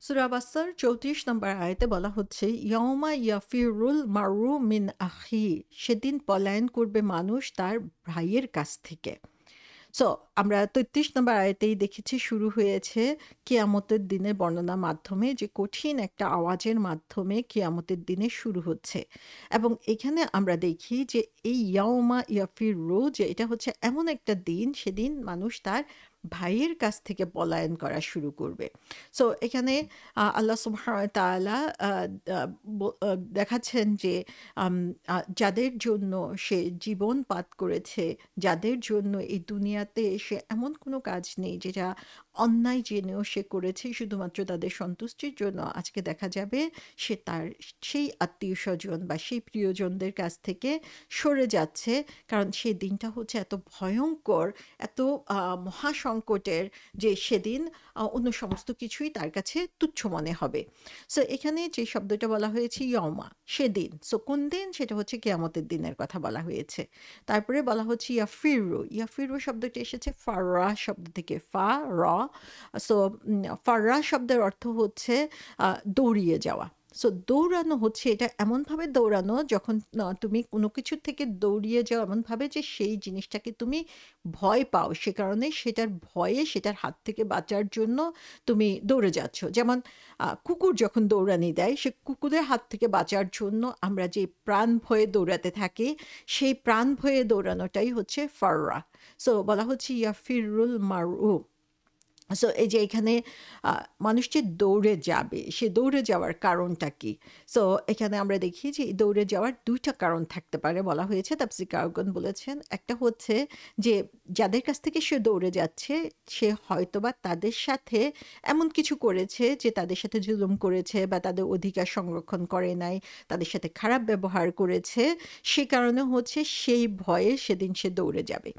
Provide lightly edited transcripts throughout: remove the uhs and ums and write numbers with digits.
সূরা বাসার ৩৪ নম্বর আয়াতে বলা হচ্ছে, "ইয়াউমা ইয়াফিরুল মারউ মিন আখি" সেদিন পলায়ন করবে মানুষ তার ভাইয়ের কাছ থেকে। সো আমরা ৩৩ নম্বর আয়াতেই দেখেছি শুরু হয়েছে কিয়ামতের দিনের বর্ণনার মাধ্যমে যে কঠিন একটা আওয়াজের মাধ্যমে কিয়ামতের দিনে শুরু হচ্ছে। এবং এখানে আমরা দেখি যে এই ইয়াউমা ইয়াফিরু যে এটা হচ্ছে এমন একটা দিন সেদিন মানুষ তার ভাইয়ের কাছ থেকে পলায়ন করা শুরু করবে। সো এখানে আল্লাহ সুবহানাহু ওয়া তাআলা আ আ ব আ দেখাচ্ছেন যে আম যাদের জন্য সে জীবনপাত করেছে, যাদের জন্য এই দুনিয়াতে এসে এমন কোনো কাজ নেই যেটা অন্যায় জেনেও সে করেছে শুধুমাত্র তাদের সন্তুষ্টির জন্য, আজকে দেখা যাবে সে তার সেই আত্মীয়স্বজন বা সেই প্রিয়জনদের কাছ থেকে সরে যাচ্ছে। কারণ সেই দিনটা হচ্ছে এত ভয়ংকর, এত মহাসংকটের যে সেদিন অন্য সমস্ত কিছুই তার কাছে তুচ্ছ মনে হবে। সো এখানে যে শব্দটা বলা হয়েছে ইয়মা, সেদিন। সো কোন দিন? সেটা হচ্ছে কিয়ামতের দিনের কথা বলা হয়েছে। তারপরে বলা হচ্ছে ইয়াফিরু। ইয়াফিরু শব্দটি এসেছে ফাররা শব্দ থেকে, ফা-র। সো ফাররা শব্দের অর্থ হচ্ছে দৌড়িয়ে যাওয়া। সো দৌড়ানো হচ্ছে এটা এমনভাবে দৌড়ানো যখন তুমি কোনো কিছুর থেকে দৌড়িয়ে যাও এমনভাবে যে সেই জিনিসটাকে তুমি ভয় পাও। সে কারণে সেটার ভয়ে সেটার হাত থেকে বাঁচার জন্য তুমি দৌড়ে যাচ্ছ। যেমন কুকুর যখন দৌড়ানি দেয়, সে কুকুরের হাত থেকে বাঁচার জন্য আমরা যে প্রাণ ভয়ে দৌড়াতে থাকি, সেই প্রাণ ভয়ে দৌড়ানোটাই হচ্ছে ফাররা। সো বলা হচ্ছে ইয়াফিরুল মারউ। সো এই যে এখানে আ মানুষ যে দৌড়ে যাবে, সে দৌড়ে যাওয়ার কারণটা কি? সো এখানে আমরা দেখি যে এই দৌড়ে যাওয়ার ২ টা কারণ থাকতে পারে বলা হয়েছে। তাফসীরকারগণ বলেছেন, একটা হচ্ছে যে যাদের কাছ থেকে সে দৌড়ে যাচ্ছে, সে হয়তোবা তাদের সাথে এমন কিছু করেছে যে তাদের সাথে জুলুম করেছে বা তাদের অধিকার সংরক্ষণ করে নাই, তাদের সাথে খারাপ ব্যবহার করেছে। সে কারণে হচ্ছে সেই ভয়ে সেদিন সে দৌড়ে যাবে।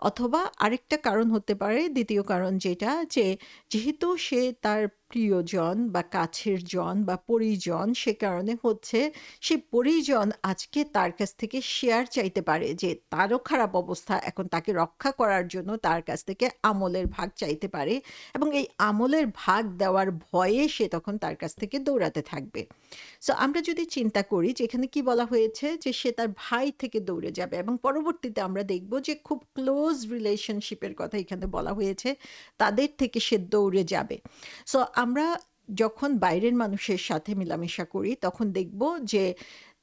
অথবা আরেকটা কারণ হতে পারে, দ্বিতীয় কারণ যেটা যে যেহেতু সে তার প্রিয়জন বা কাছের জন বা পরিজন, সে কারণে হচ্ছে সেই পরিজন আজকে তার কাছ থেকে শেয়ার চাইতে পারে যে তারও খারাপ অবস্থা, এখন তাকে রক্ষা করার জন্য তার কাছ থেকে আমলের ভাগ চাইতে পারে এবং এই আমলের ভাগ দেওয়ার ভয়ে সে তখন তার কাছ থেকে দৌড়াতে থাকবে। সো আমরা যদি চিন্তা করি যে এখানে কি বলা হয়েছে যে সে তার ভাই থেকে দৌড়ে যাবে এবং পরবর্তীতে আমরা দেখব যে খুব ক্লোজ রিলেশনশিপের কথা এখানে বলা হয়েছে, তাদের থেকে সে দৌড়ে যাবে। সো আমরা যখন বাইরের মানুষের সাথে মেলামেশা করি তখন দেখব যে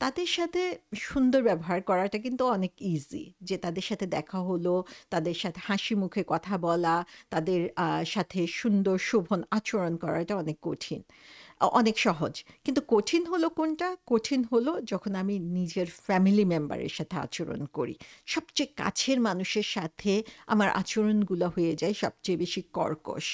তাদের সাথে সুন্দর ব্যবহার করাটা কিন্তু অনেক ইজি। যে তাদের সাথে দেখা হলো, তাদের সাথে হাসি মুখে কথা বলা, তাদের সাথে সুন্দর শোভন আচরণ করাটা অনেক কঠিন। অনেক সহজ। কিন্তু কঠিন হলো কোনটা? কঠিন হলো যখন আমি নিজের ফ্যামিলি মেম্বারের সাথে আচরণ করি। সবচেয়ে কাছের মানুষের সাথে আমার আচরণগুলা হয়ে যায় সবচেয়ে বেশি কর্কশ।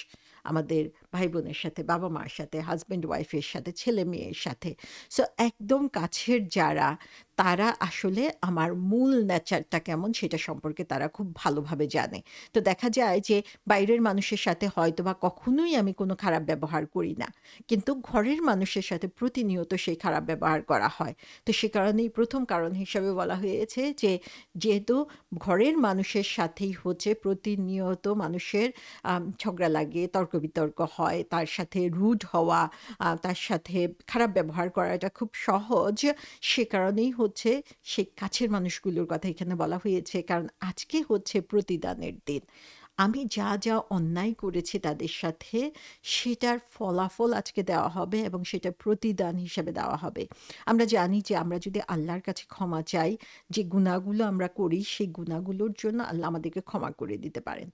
আমাদের ভাই-বোনের সাথে, বাবা-মার সাথে, হাসব্যান্ড-ওয়াইফের সাথে, ছেলে-মেয়ের সাথে। সো একদম কাছের যারা, তারা আসলে আমার মূল নেচারটা কেমন সেটা সম্পর্কে তারা খুব ভালোভাবে জানে। তো দেখা যায় যে বাইরের মানুষের সাথে হয়তোবা কখনোই আমি কোনো খারাপ ব্যবহার করি না। কিন্তু ঘরের মানুষের সাথে প্রতিনিয়ত সেই খারাপ ব্যবহার করা হয়। তো সে কারণেই ১ম কারণ হিসাবে বলা হয়েছে যে, যেহেতু ঘরের মানুষের সাথেই হচ্ছে প্রতিনিয়ত মানুষের ঝগড়া লাগে, তর্ক-বিতর্ক হয়, তার সাথে রুড হওয়া, তার সাথে খারাপ ব্যবহার করাটা খুব সহজ। সে কারণেই হচ্ছে সেই কাছের মানুষগুলোর কথা এখানে বলা হয়েছে। কারণ আজকে হচ্ছে প্রতিদানের দিন। আমি যা অন্যায় করেছি তাদের সাথে, সেটার ফলাফল আজকে দেওয়া হবে এবং সেটা প্রতিদান হিসেবে দেওয়া হবে। আমরা জানি যে আমরা যদি আল্লাহর কাছে ক্ষমা চাই, যে গুনাহগুলো আমরা করি, সেই গুনাহগুলোর জন্য আল্লাহ আমাদেরকে ক্ষমা করে দিতে পারেন।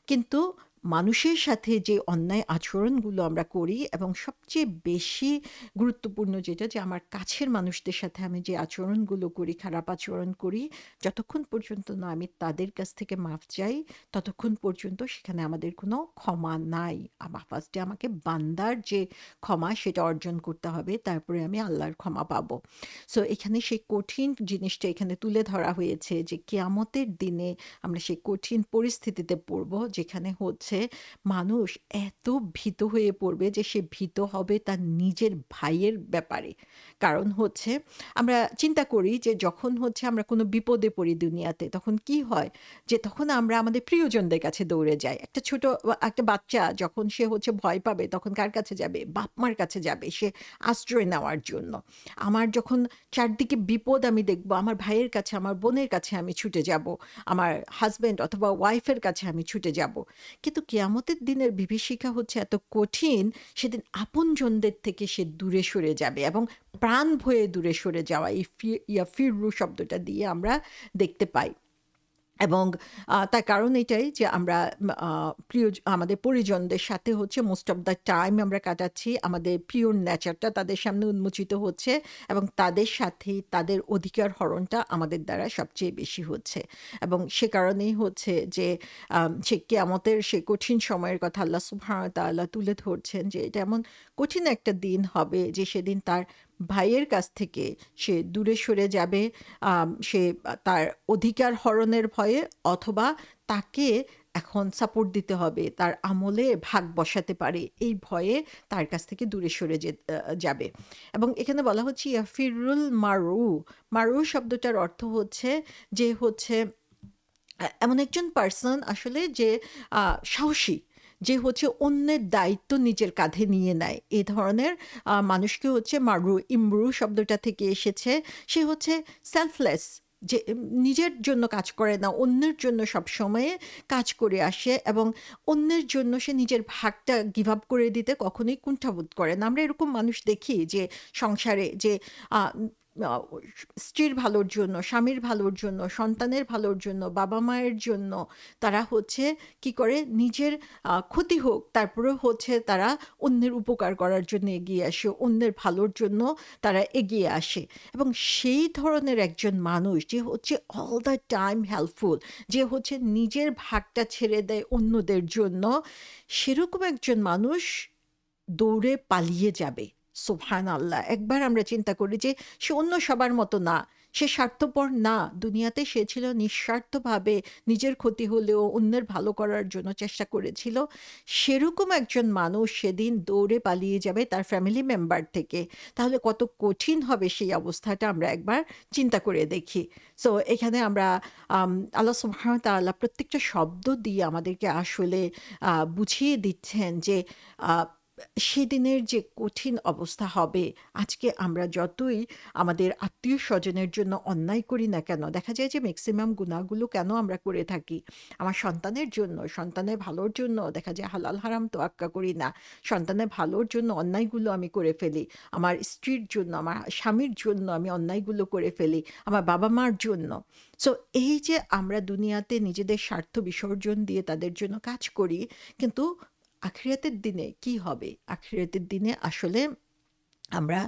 কিন্তু মানুষের সাথে যে অন্যায় আচরণগুলো আমরা করি এবং সবচেয়ে বেশি গুরুত্বপূর্ণ যেটা যে আমার কাছের মানুষদের সাথে আমি যে আচরণগুলো করি, খারাপ আচরণ করি, যতক্ষণ পর্যন্ত না আমি তাদের কাছ থেকে মাফ চাই ততক্ষণ পর্যন্ত সেখানে আমাদের কোনো ক্ষমা নাই। ফার্স্টে আমাকে বান্দার যে ক্ষমা সেটা অর্জন করতে হবে। তারপরে আমি আল্লাহর ক্ষমা পাবো। সো এখানে সেই কঠিন জিনিসটা এখানে তুলে ধরা হয়েছে যে কেয়ামতের দিনে আমরা সেই কঠিন পরিস্থিতিতে পড়ব যেখানে হচ্ছে হচ্ছে মানুষ এত ভীত হয়ে পড়বে যে সে ভীত হবে তার নিজের ভাইয়ের ব্যাপারে। কারণ হচ্ছে আমরা চিন্তা করি যে যখন হচ্ছে আমরা কোনো বিপদে পড়ি দুনিয়াতে তখন কি হয়? যে তখন আমরা আমাদের প্রিয়জনদের কাছে দৌড়ে যাই। একটা ছোট একটা বাচ্চা যখন সে হচ্ছে ভয় পাবে তখন কার কাছে যাবে? বাপ-মার কাছে যাবে সে আশ্রয় নেওয়ার জন্য। আমার যখন চারদিকে বিপদ আমি দেখব, আমার ভাইয়ের কাছে, আমার বোনের কাছে আমি ছুটে যাব। আমার হাসব্যান্ড অথবা ওয়াইফের কাছে আমি ছুটে যাব। কিন্তু কিয়ামতের দিনের বিভীষিকা হচ্ছে এত কঠিন, সেদিন আপনজনদের থেকে সে দূরে সরে যাবে এবং প্রাণ ভয়ে দূরে সরে যাওয়া এই ইয়াফিরু শব্দটা দিয়ে আমরা দেখতে পাই। এবং তার কারণ এটাই যে আমরা আ আমাদের পরিজনদের সাথে হচ্ছে মোস্ট অফ দ্যা টাইম আমরা কাটাচ্ছি। আমাদের পিওর নেচারটা তাদের সামনে উন্মোচিত হচ্ছে এবং তাদের সাথেই তাদের অধিকার হরণটা আমাদের দ্বারা সবচেয়ে বেশি হচ্ছে। এবং সে কারণেই হচ্ছে যে সে কিয়ামতের সে কঠিন সময়ের কথা আল্লাহ সুবহানাহু ওয়া তাআলা তুলে ধরছেন যে এটা এমন কঠিন একটা দিন হবে যে সেদিন তার ভাইয়ের কাছ থেকে সে দূরে সরে যাবে। সে তার অধিকার হরণের ভয়ে অথবা তাকে এখন সাপোর্ট দিতে হবে। তার আমলে ভাগ বসাতে পারে এই ভয়ে তার কাছ থেকে দূরে সরে যাবে। এবং এখানে বলা হচ্ছে ইয়াফিরুল মারু। মারু শব্দটার অর্থ হচ্ছে যে হচ্ছে এমন একজন পার্সন আসলে যে সাহসী, যে হচ্ছে অন্যের দায়িত্ব নিজের কাঁধে নিয়ে নেয়। এ ধরনের মানুষকে হচ্ছে মারু, ইমরু শব্দটা থেকে এসেছে। সে হচ্ছে সেলফলেস, যে নিজের জন্য কাজ করে না, অন্যের জন্য সবসময়ে কাজ করে আসে এবং অন্যের জন্য সে নিজের ভাগটা গিভ আপ করে দিতে কখনোই কুণ্ঠাবোধ করে না। আমরা এরকম মানুষ দেখি যে সংসারে যে আ আ স্ত্রীর ভালোর জন্য, স্বামীর ভালোর জন্য, সন্তানের ভালোর জন্য, বাবা-মায়ের জন্য তারা হচ্ছে কি করে নিজের ক্ষতি হোক তারপরেও হচ্ছে তারা অন্যের উপকার করার জন্য এগিয়ে আসে, অন্যের ভালোর জন্য তারা এগিয়ে আসে। এবং সেই ধরনের একজন মানুষ যে হচ্ছে অল দ্য টাইম হেল্পফুল, যে হচ্ছে নিজের ভাগটা ছেড়ে দেয় অন্যদের জন্য, সেরকম একজন মানুষ দৌড়ে পালিয়ে যাবে। সুবহানাল্লাহ! একবার আমরা চিন্তা করি যে সে অন্য সবার মতো না। সে স্বার্থপর না। দুনিয়াতে সে ছিল নিঃস্বার্থভাবে নিজের ক্ষতি হলেও অন্যের ভালো করার জন্য চেষ্টা করেছিল। সেরকম একজন মানুষ সেদিন দৌড়ে পালিয়ে যাবে তার ফ্যামিলি মেম্বার থেকে। তাহলে কত কঠিন হবে সেই অবস্থাটা আমরা একবার চিন্তা করে দেখি। সো এখানে আমরা আল্লাহ সুবহানাহু ওয়া তাআলা প্রত্যেকটা শব্দ দিয়ে আমাদেরকে আসলে বুঝিয়ে দিচ্ছেন যে আ সেদিনের যে কঠিন অবস্থা হবে। আজকে আমরা যতই আমাদের আত্মীয়স্বজনের জন্য অন্যায় করি না কেন, দেখা যায় যে মেক্সিমাম গুনাহগুলো কেন আমরা করে থাকি? আমার সন্তানের জন্য, সন্তানের ভালোর জন্য দেখা যায় হালাল হারাম তোয়াক্কা করি না। সন্তানের ভালোর জন্য অন্যায়গুলো আমি করে ফেলি। আমার স্ত্রীর জন্য, আমার স্বামীর জন্য আমি অন্যায়গুলো করে ফেলি। আমার বাবা-মার জন্য। সো এই যে আমরা দুনিয়াতে নিজেদের স্বার্থ বিসর্জন দিয়ে তাদের জন্য কাজ করি, কিন্তু আখিরাতের দিনে কি হবে? আখিরাতের দিনে আসলে আমরা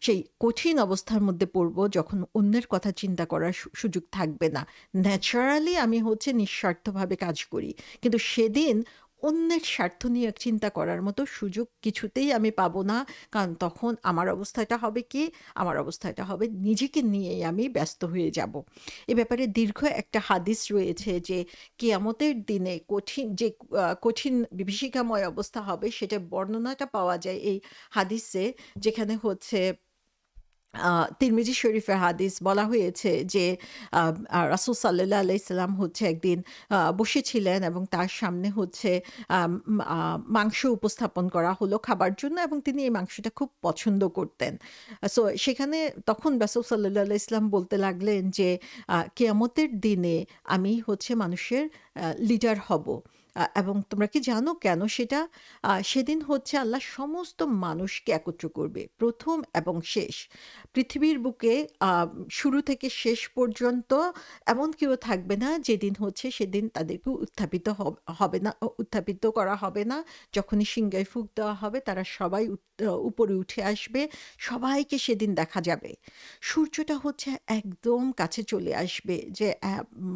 সেই কঠিন অবস্থার মধ্যে পড়ব যখন অন্যের কথা চিন্তা করার সুযোগ থাকবে না। ন্যাচারালি আমি হচ্ছে নিঃস্বার্থভাবে কাজ করি। কিন্তু সেদিন অন্যের স্বার্থ নিয়ে চিন্তা করার মতো সুযোগ কিছুতেই আমি পাবো না। কারণ তখন আমার অবস্থাটা হবে কি? আমার অবস্থাটা হবে নিজেকে নিয়েই আমি ব্যস্ত হয়ে যাব। এ ব্যাপারে দীর্ঘ একটা হাদিস রয়েছে যে কিয়ামতের দিনে কঠিন বিভীষিকাময় অবস্থা হবে সেটার বর্ণনাটা পাওয়া যায় এই হাদিসে, যেখানে হচ্ছে আ তিরমিজি শরীফের হাদিস বলা হয়েছে যে আ রাসূল সাল্লাল্লাহু আলাইহি সাল্লাম হচ্ছে একদিন বসেছিলেন এবং তার সামনে হচ্ছে আম আ মাংস উপস্থাপন করা হলো খাবার জন্য এবং তিনি এই মাংসটা খুব পছন্দ করতেন। সো সেখানে তখন রাসূল সাল্লাল্লাহু আলাইহি সাল্লাম বলতে লাগলেন যে কিয়ামতের দিনে আমি হচ্ছে মানুষের লিডার হব। এবং তোমরা কি জানো কেন সেটা? সেদিন হচ্ছে আল্লাহ সমস্ত মানুষকে একত্র করবে। ১ম এবং শেষ। পৃথিবীর বুকে আ শুরু থেকে শেষ পর্যন্ত এমন কেউ থাকবে না যেদিন হচ্ছে সেদিন তাদেরকে উত্থাপিত হবে না, উত্থাপিত করা হবে না। যখনই সিংগায় ফুঁক দেওয়া হবে তারা সবাই উপরে উঠে আসবে। সবাইকে সেদিন দেখা যাবে। সূর্যটা হচ্ছে একদম কাছে চলে আসবে যে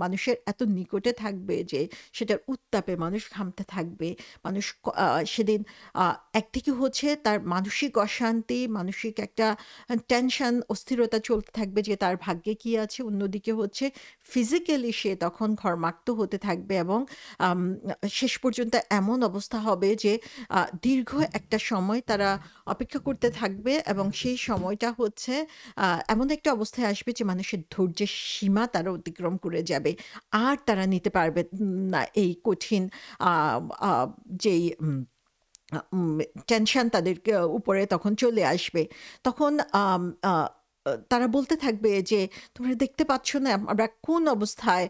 মানুষের এত নিকটে থাকবে যে সেটার উত্তাপে মানুষ মানুষ ঘামতে থাকবে। মানুষ সেদিন একদিকে হচ্ছে তার মানসিক অশান্তি, মানসিক একটা টেনশন, অস্থিরতা চলতে থাকবে যে তার ভাগ্যে কি আছে। অন্যদিকে হচ্ছে ফিজিক্যালি সে তখন ঘর্মাক্ত হতে থাকবে এবং আম শেষ পর্যন্ত এমন অবস্থা হবে যে দীর্ঘ একটা সময় তারা অপেক্ষা করতে থাকবে এবং সেই সময়টা হচ্ছে এমন একটা অবস্থায় আসবে যে মানুষের ধৈর্যের সীমা তারা অতিক্রম করে যাবে। আর তারা নিতে পারবে না এই কঠিন আ আ যেই টেনশন তাদেরকে উপরে তখন চলে আসবে। তখন আম আ তারা বলতে থাকবে যে, "তোমরা দেখতে পাচ্ছ না আমরা কোন অবস্থায়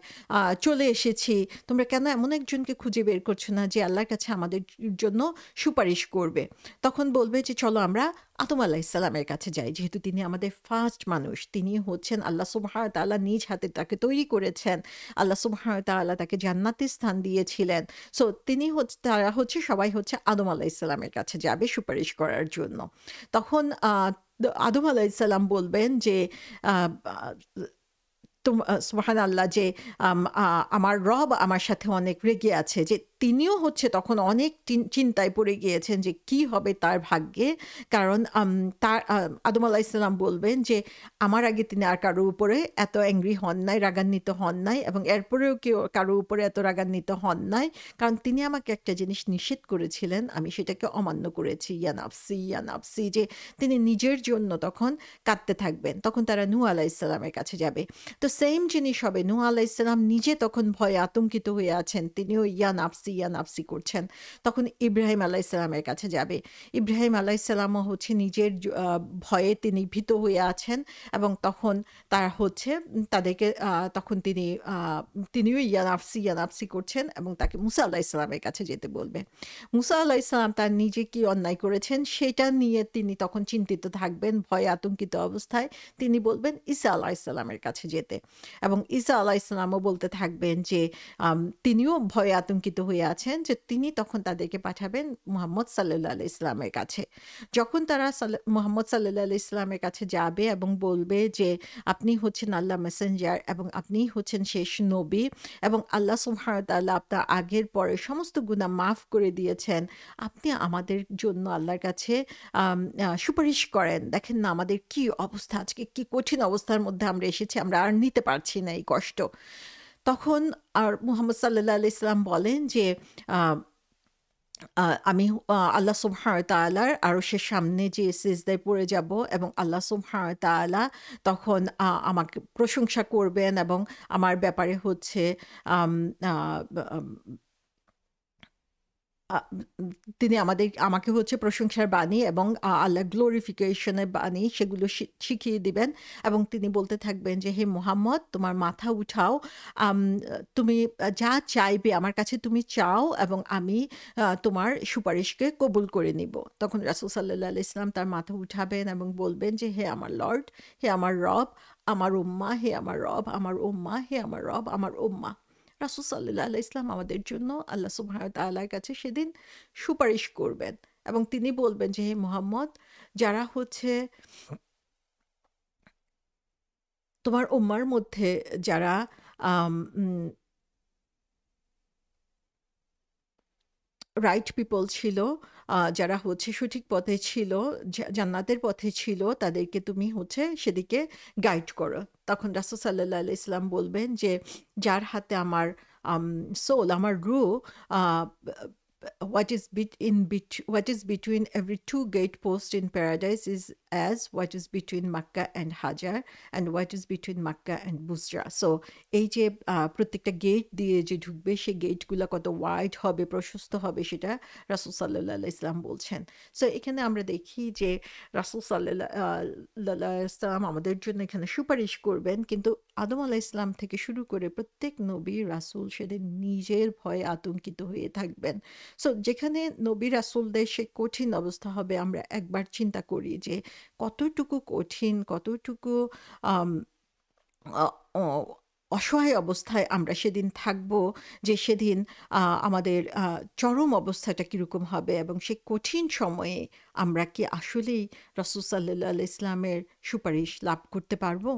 চলে এসেছি? তোমরা কেন এমন একজনকে খুঁজে বের করছো না যে আল্লাহর কাছে আমাদের জন্য সুপারিশ করবে?" তখন বলবে যে, "চলো আমরা আদম আলাইহিসসালামের কাছে যাই। যেহেতু তিনি আমাদের ফার্স্ট মানুষ। তিনি হচ্ছেন আল্লাহ সুবহানাহু ওয়া তাআলা নিজ হাতে তাকে তৈরি করেছেন। আল্লাহ সুবহানাহু ওয়া তাআলা তাকে জান্নাতে স্থান দিয়েছিলেন। সো তিনি তারা হচ্ছে সবাই হচ্ছে আদম আলাইহিসসালামের কাছে যাবে সুপারিশ করার জন্য। তখন আদম আলাইহিসসালাম বলবেন যে আ আ সুবহানাল্লাহ যে আম আ আমার রব আমার সাথে অনেক রেগে আছে, যে তিনিও হচ্ছে তখন অনেক চিন্তায় পড়ে গিয়েছেন যে কি হবে তার ভাগ্যে। কারণ তার আদম আলাইহিস সালাম বলবেন যে আমার আগে তিনি আর কারো উপরে এত অ্যাংরি হন নাই, রাগান্বিত হন নাই এবং এরপরেও কেউ কারো উপরে এত রাগান্বিত হন নাই। কারণ তিনি আমাকে একটা জিনিস নিষেধ করেছিলেন, আমি সেটাকে অমান্য করেছি। ইয়া নাফসি, ইয়া নাফসি, যে তিনি নিজের জন্য তখন কাঁদতে থাকবেন। তখন তারা নূহ আলাইহিস সালামের কাছে যাবে। তো সেইম জিনিস হবে। নূহ আলাইহিসসালাম নিজে তখন ভয়ে আতঙ্কিত হয়ে আছেন। তিনিও ইয়া নাফসি, ইয়া নাফসি করছেন। তখন ইব্রাহিম আলাইহিসসালামের কাছে যাবে। ইব্রাহিম আলাইহিসসালামও হচ্ছে নিজের ভয়ে তিনি ভীত হয়ে আছেন এবং তখন তারা হচ্ছে তাদেরকে তখন তিনিও ইয়া নাফসি করছেন এবং তাকে মুসা আলাইহিসসালামের কাছে যেতে বলবে। মুসা আলাইহিসসালাম তার নিজে কি অন্যায় করেছেন সেটা নিয়ে তিনি তখন চিন্তিত থাকবেন, ভয়ে আতঙ্কিত অবস্থায়। তিনি বলবেন ঈসা আলাইহিসসালামের কাছে যেতে। এবং ঈসা আলাইহিসসালামও বলতে থাকবেন যে তিনিও ভয়ে আতঙ্কিত হয়ে আছেন, যে তিনি তখন তাদেরকে পাঠাবেন মুহাম্মদ সাল্লাল্লাহু আলাইহি ইসলামের কাছে। যখন তারা মুহাম্মদ সাল্লাল্লাহু আলাইহি ইসলামের কাছে যাবে এবং বলবে যে আপনি হচ্ছেন আল্লাহ মেসেঞ্জার এবং আপনিই হচ্ছেন শেষ নবী এবং আল্লাহ সুবহানাহু ওয়া তাআলা আপনার আগের পরের সমস্ত গুনাহ মাফ করে দিয়েছেন। আপনি আমাদের জন্য আল্লাহর কাছে সুপারিশ করেন। দেখেন না আমাদের কি অবস্থা, আজকে কি কঠিন অবস্থার মধ্যে আমরা এসেছি, আমরা আর নিতে পারছি না এই কষ্ট। তখন আর মুহাম্মদ সাল্লাল্লাহু আলাইহি সাল্লাম বলেন যে আ আমি আল্লাহ সুবহানাহু ওয়া তাআলার আরশের সামনে যেয়ে সিজদায় পড়ে যাব এবং আল্লাহ সুবহানাহু ওয়া তাআলা তখন আমাকে প্রশংসা করবেন এবং আমার ব্যাপারে হচ্ছে আম আ আম আ তিনি আমাকে হচ্ছে প্রশংসার বাণী এবং আল্লাহর গ্লোরিফিকেশন এর বাণী সেগুলো শিখিয়ে দিবেন এবং তিনি বলতে থাকবেন যে, "হে মুহাম্মদ তোমার মাথা উঠাও। আম তুমি যা চাইবে আমার কাছে তুমি চাও এবং আমি তোমার সুপারিশকে কবুল করে নিব।" তখন রাসূল সাল্লাল্লাহু আলাইহি ওয়াসাল্লাম তার মাথা উঠাবেন এবং বলবেন যে, "হে আমার লর্ড, হে আমার রব, আমার উম্মাহ, হে আমার রব, আমার উম্মাহ, হে আমার রব, আমার উম্মাহ।" রাসূল সাল্লাল্লাহু আলাইহি ওয়াসাল্লাম আমাদের জন্য আল্লাহ সুবহানাহু ওয়া তাআলার কাছে সেদিন সুপারিশ করবেন এবং তিনি বলবেন যে, "হে মুহাম্মদ, যারা হচ্ছে তোমার উম্মার মধ্যে যারা আম উম রাইট পিপল ছিল, যারা হচ্ছে সঠিক পথে ছিল, জান্নাতের পথে ছিল, তাদেরকে তুমি হচ্ছে সেদিকে গাইড করো।" তখন রাসূল সাল্লাল্লাহু আলাইহি ওয়াসাল্লাম বলবেন যে, "যার হাতে আমার আম সোল, আমার রূহ আ what is between every two gateposts in paradise is as what is between Makkah and Hajar and what is between Makkah and Busra." So এই যে প্রত্যেকটা গেট দিয়ে যে ঢুকবে সেই গেটগুলা কত ওয়াইড হবে, প্রশস্ত হবে সেটা রাসূল সাল্লাল্লাহু আলাইহি ওয়াসাল্লাম বলছেন। সো এখানে আমরা দেখি যে রাসূল সাল্লাল্লাহু আলাইহি ওয়াসাল্লাম আমাদের জন্য এখানে সুপারিশ করবেন। কিন্তু আদম আলাইহিস সালাম থেকে শুরু করে প্রত্যেক নবী রাসূল সেদিন নিজের ভয়ে আতঙ্কিত হয়ে থাকবেন। সো যেখানে নবী রাসূলদের সে কঠিন অবস্থা হবে, আমরা একবার চিন্তা করি যে কতটুকু কঠিন, কতটুকু আম অ অ অসহায় অবস্থায় আমরা সেদিন থাকবো, যে সেদিন আমাদের চরম অবস্থাটা কিরকম হবে এবং সেই কঠিন সময়ে আমরা কি আসলেই রাসূল সাল্লাল্লাহু আলাইহি ওয়াসাল্লামের সুপারিশ লাভ করতে পারবো?